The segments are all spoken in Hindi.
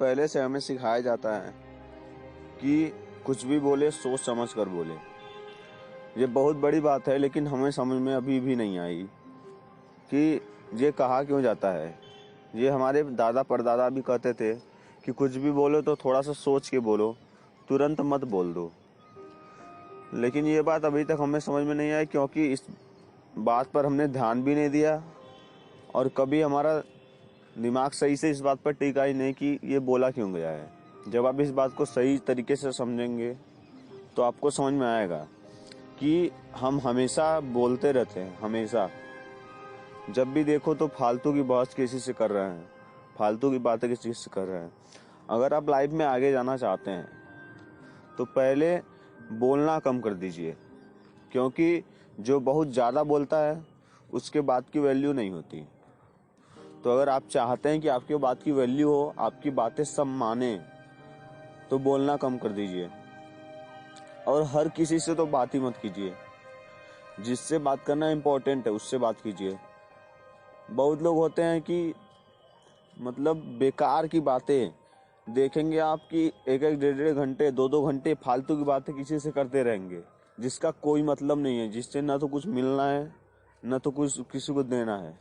पहले से हमें सिखाया जाता है कि कुछ भी बोले सोच समझ कर बोले। ये बहुत बड़ी बात है, लेकिन हमें समझ में अभी भी नहीं आई कि ये कहा क्यों जाता है। ये हमारे दादा परदादा भी कहते थे कि कुछ भी बोलो तो थोड़ा सा सोच के बोलो, तुरंत मत बोल दो। लेकिन ये बात अभी तक हमें समझ में नहीं आई, क्योंकि इस बात पर हमने ध्यान भी नहीं दिया और कभी हमारा दिमाग सही से इस बात पर टिका ही नहीं कि ये बोला क्यों गया है। जब आप इस बात को सही तरीके से समझेंगे तो आपको समझ में आएगा कि हम हमेशा बोलते रहते हैं। हमेशा जब भी देखो तो फालतू की बहस किसी से कर रहे हैं, फालतू की बातें किसी से कर रहे हैं। अगर आप लाइफ में आगे जाना चाहते हैं तो पहले बोलना कम कर दीजिए, क्योंकि जो बहुत ज़्यादा बोलता है उसके बात की वैल्यू नहीं होती। तो अगर आप चाहते हैं कि आपकी बात की वैल्यू हो, आपकी बातें सब माने, तो बोलना कम कर दीजिए। और हर किसी से तो बात ही मत कीजिए। जिससे बात करना इम्पोर्टेंट है उससे बात कीजिए। बहुत लोग होते हैं कि मतलब बेकार की बातें देखेंगे आपकी, एक एक डेढ़ डेढ़ घंटे 2 2 घंटे फालतू की बातें किसी से करते रहेंगे, जिसका कोई मतलब नहीं है, जिससे ना तो कुछ मिलना है ना तो कुछ किसी को देना है।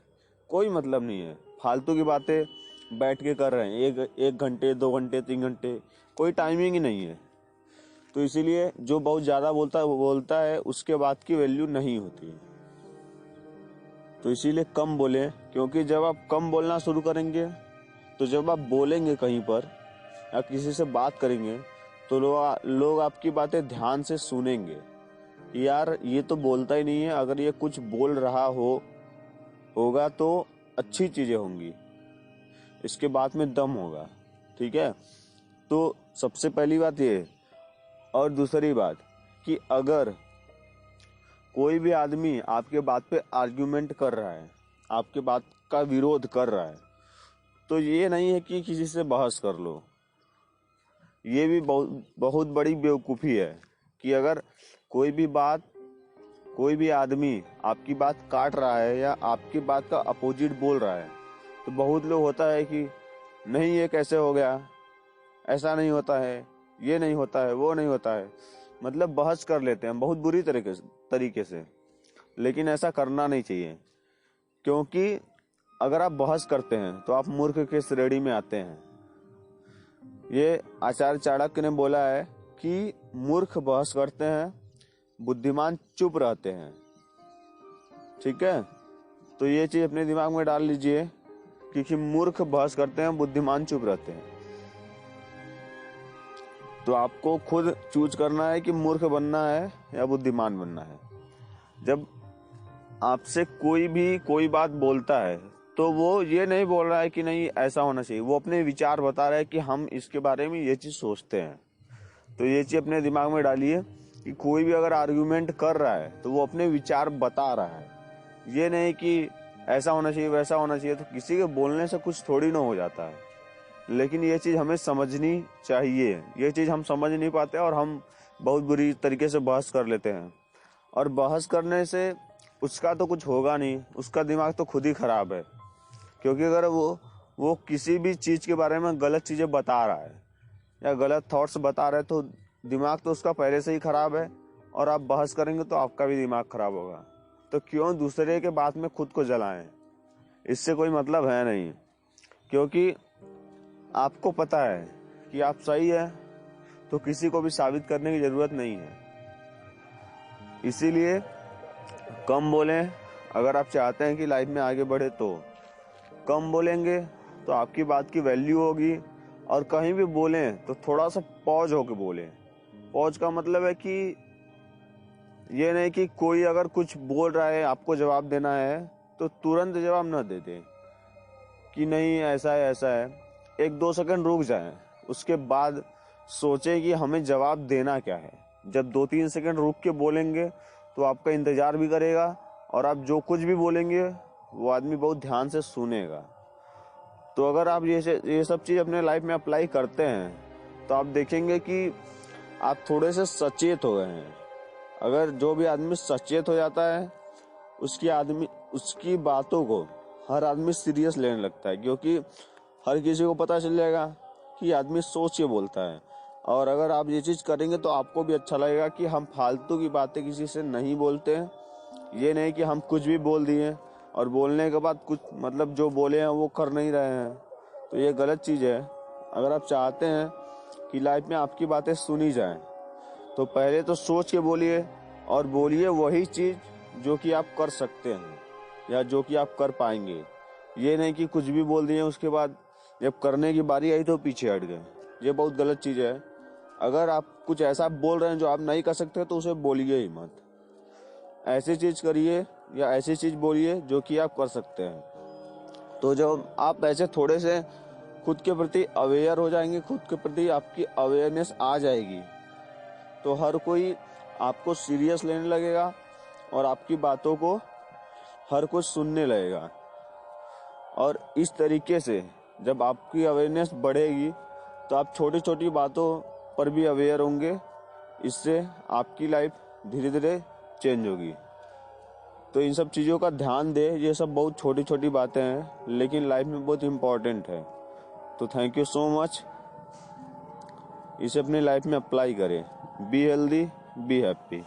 कोई मतलब नहीं है, फालतू की बातें बैठ के कर रहे हैं 1 घंटे 2 घंटे 3 घंटे, कोई टाइमिंग ही नहीं है। तो इसीलिए जो बहुत ज़्यादा बोलता है उसके बात की वैल्यू नहीं होती है। तो इसीलिए कम बोलें, क्योंकि जब आप कम बोलना शुरू करेंगे तो जब आप बोलेंगे कहीं पर या किसी से बात करेंगे तो लोग आपकी बातें ध्यान से सुनेंगे। यार ये तो बोलता ही नहीं है, अगर ये कुछ बोल रहा होगा तो अच्छी चीजें होंगी, इसके बात में दम होगा। ठीक है, तो सबसे पहली बात ये। और दूसरी बात कि अगर कोई भी आदमी आपके बात पे आर्ग्यूमेंट कर रहा है, आपके बात का विरोध कर रहा है, तो ये नहीं है कि किसी से बहस कर लो। ये भी बहुत बड़ी बेवकूफ़ी है कि अगर कोई भी आदमी आपकी बात काट रहा है या आपकी बात का अपोजिट बोल रहा है, तो बहुत लोग होता है कि नहीं ये कैसे हो गया, ऐसा नहीं होता है, ये नहीं होता है, वो नहीं होता है, मतलब बहस कर लेते हैं बहुत बुरी तरीके से। लेकिन ऐसा करना नहीं चाहिए, क्योंकि अगर आप बहस करते हैं तो आप मूर्ख के श्रेणी में आते हैं। ये आचार्य चाणक्य ने बोला है कि मूर्ख बहस करते हैं, बुद्धिमान चुप रहते हैं। ठीक है, तो ये चीज अपने दिमाग में डाल लीजिए कि मूर्ख बहस करते हैं, बुद्धिमान चुप रहते हैं। तो आपको खुद चूज करना है कि मूर्ख बनना है या बुद्धिमान बनना है। जब आपसे कोई बात बोलता है तो वो ये नहीं बोल रहा है कि नहीं ऐसा होना चाहिए, वो अपने विचार बता रहा है कि हम इसके बारे में ये चीज सोचते हैं। तो ये चीज अपने दिमाग में डालिए कि कोई भी अगर आर्गुमेंट कर रहा है तो वो अपने विचार बता रहा है, ये नहीं कि ऐसा होना चाहिए वैसा होना चाहिए। तो किसी के बोलने से कुछ थोड़ी ना हो जाता है, लेकिन ये चीज हमें समझनी चाहिए। ये चीज हम समझ नहीं पाते और हम बहुत बुरी तरीके से बहस कर लेते हैं। और बहस करने से उसका तो कुछ होगा नहीं, उसका दिमाग तो खुद ही खराब है। क्योंकि अगर वो किसी भी चीज के बारे में गलत चीजें बता रहा है या गलत थॉट्स बता रहा है, तो दिमाग तो उसका पहले से ही खराब है, और आप बहस करेंगे तो आपका भी दिमाग खराब होगा। तो क्यों दूसरे के बात में खुद को जलाएं, इससे कोई मतलब है नहीं। क्योंकि आपको पता है कि आप सही है, तो किसी को भी साबित करने की जरूरत नहीं है। इसीलिए कम बोलें। अगर आप चाहते हैं कि लाइफ में आगे बढ़े तो कम बोलेंगे तो आपकी बात की वैल्यू होगी। और कहीं भी बोलें तो थोड़ा सा पॉज होके बोलें। पॉज का मतलब है कि ये नहीं कि कोई अगर कुछ बोल रहा है आपको जवाब देना है तो तुरंत जवाब न दे दे कि नहीं ऐसा है ऐसा है। 1 2 सेकंड रुक जाएं, उसके बाद सोचें कि हमें जवाब देना क्या है। जब 2 3 सेकंड रुक के बोलेंगे तो आपका इंतजार भी करेगा, और आप जो कुछ भी बोलेंगे वो आदमी बहुत ध्यान से सुनेगा। तो अगर आप ये सब चीज अपने लाइफ में अप्लाई करते हैं तो आप देखेंगे कि आप थोड़े से सचेत हो गए हैं। अगर जो भी आदमी सचेत हो जाता है उसकी बातों को हर आदमी सीरियस लेने लगता है, क्योंकि हर किसी को पता चल जाएगा कि आदमी सोच के बोलता है। और अगर आप ये चीज़ करेंगे तो आपको भी अच्छा लगेगा कि हम फालतू की बातें किसी से नहीं बोलते हैं। ये नहीं कि हम कुछ भी बोल दिए और बोलने के बाद कुछ मतलब जो बोले हैं वो कर नहीं रहे हैं, तो ये गलत चीज़ है। अगर आप चाहते हैं कि लाइफ में आपकी बातें सुनी जाएं तो पहले तो सोच के बोलिए और बोलिए वही चीज़ जो कि आप कर सकते हैं या जो कि आप कर पाएंगे। ये नहीं कि कुछ भी बोल दिए उसके बाद जब करने की बारी आई तो पीछे हट गए। ये बहुत गलत चीज़ है। अगर आप कुछ ऐसा बोल रहे हैं जो आप नहीं कर सकते तो उसे बोलिए ही मत। ऐसी चीज़ करिए या ऐसी चीज़ बोलिए जो कि आप कर सकते हैं। तो जब आप ऐसे थोड़े से खुद के प्रति अवेयर हो जाएंगे, खुद के प्रति आपकी अवेयरनेस आ जाएगी, तो हर कोई आपको सीरियस लेने लगेगा और आपकी बातों को हर कोई सुनने लगेगा। और इस तरीके से जब आपकी अवेयरनेस बढ़ेगी तो आप छोटी छोटी बातों पर भी अवेयर होंगे। इससे आपकी लाइफ धीरे धीरे चेंज होगी। तो इन सब चीज़ों का ध्यान दें। ये सब बहुत छोटी छोटी बातें हैं लेकिन लाइफ में बहुत इम्पोर्टेंट है। तो थैंक यू सो मच। इसे अपनी लाइफ में अप्लाई करें। Be healthy, be happy.